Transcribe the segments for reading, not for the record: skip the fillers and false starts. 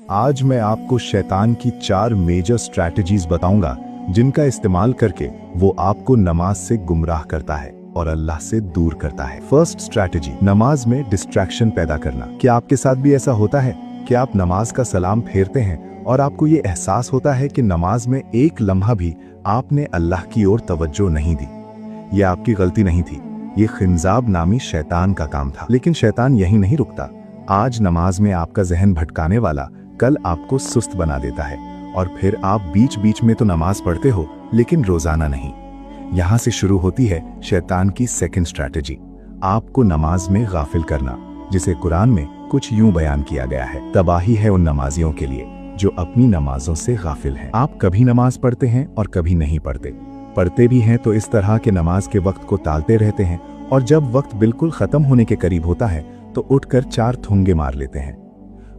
आज मैं आपको शैतान की 4 मेजर स्ट्रैटेजीज बताऊंगा जिनका इस्तेमाल करके वो आपको नमाज से गुमराह करता है और अल्लाह से दूर करता है। फर्स्ट स्ट्रैटेजी, नमाज में डिस्ट्रैक्शन पैदा करना। क्या आपके साथ भी ऐसा होता है कि आप नमाज का सलाम फेरते हैं और आपको ये एहसास होता है कि नमाज में एक लम्हा भी आपने अल्लाह की ओर तवज्जो नहीं दी। ये आपकी गलती नहीं थी, ये खिंजाब नामी शैतान का काम था। लेकिन शैतान यहीं नहीं रुकता। आज नमाज में आपका जहन भटकाने वाला कल आपको सुस्त बना देता है और फिर आप बीच बीच में तो नमाज पढ़ते हो लेकिन रोजाना नहीं। यहां से शुरू होती है शैतान की सेकंड स्ट्रैटेजी, आपको नमाज में गाफिल करना, जिसे कुरान में कुछ यूं बयान किया गया है, तबाही है उन नमाजियों के लिए जो अपनी नमाजों से गाफिल हैं। आप कभी नमाज पढ़ते हैं और कभी नहीं पढ़ते भी हैं तो इस तरह के नमाज के वक्त को टालते रहते हैं और जब वक्त बिल्कुल खत्म होने के करीब होता है तो उठकर 4 थुंगे मार लेते हैं।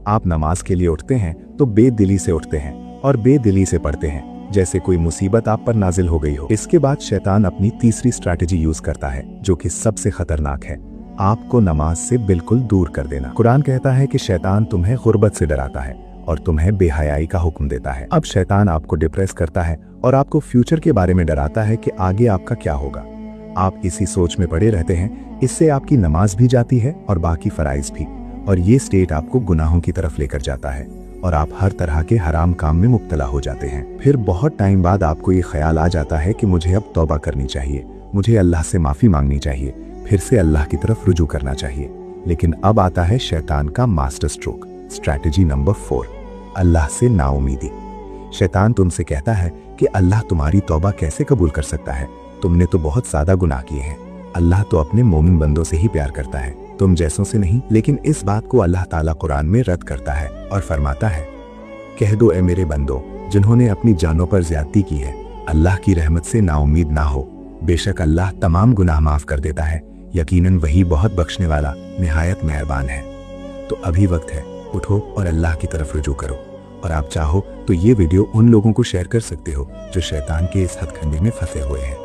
आप नमाज के लिए उठते हैं तो बेदिली से उठते हैं और बेदिली से पढ़ते हैं जैसे कोई मुसीबत आप पर नाजिल हो गई हो। इसके बाद शैतान अपनी तीसरी स्ट्रैटेजी यूज करता है जो कि सबसे खतरनाक है, आपको नमाज से बिल्कुल दूर कर देना। कुरान कहता है कि शैतान तुम्हें गुर्बत से डराता है और तुम्हें बेहयाई का हुक्म देता है। अब शैतान आपको डिप्रेस करता है और आपको फ्यूचर के बारे में डराता है कि आगे आपका क्या होगा। आप इसी सोच में पड़े रहते हैं, इससे आपकी नमाज भी जाती है और बाकी फराइज भी, और ये स्टेट आपको गुनाहों की तरफ लेकर जाता है और आप हर तरह के हराम काम में मुब्तला हो जाते हैं। फिर बहुत टाइम बाद आपको ये ख्याल आ जाता है कि मुझे अब तौबा करनी चाहिए, मुझे अल्लाह से माफी मांगनी चाहिए, फिर से अल्लाह की तरफ रुजू करना चाहिए। लेकिन अब आता है शैतान का मास्टर स्ट्रोक, स्ट्रैटेजी नंबर 4, अल्लाह से नाउमीदी। शैतान तुमसे कहता है कि अल्लाह तुम्हारी तौबा कैसे कबूल कर सकता है, तुमने तो बहुत ज्यादा गुनाह किए हैं, अल्लाह तो अपने मोमिन बंदों से ही प्यार करता है, तुम जैसों से नहीं। लेकिन इस बात को अल्लाह ताला कुरान में रद्द करता है और फरमाता है, कह दो ए मेरे बंदो जिन्होंने अपनी जानों पर ज्यादती की है, अल्लाह की रहमत से नाउमीद ना हो, बेशक अल्लाह तमाम गुनाह माफ कर देता है, यकीनन वही बहुत बख्शने वाला निहायत मेहरबान है। तो अभी वक्त है, उठो और अल्लाह की तरफ रुजू करो। और आप चाहो तो ये वीडियो उन लोगों को शेयर कर सकते हो जो शैतान के इस हथकंडे में फंसे हुए हैं।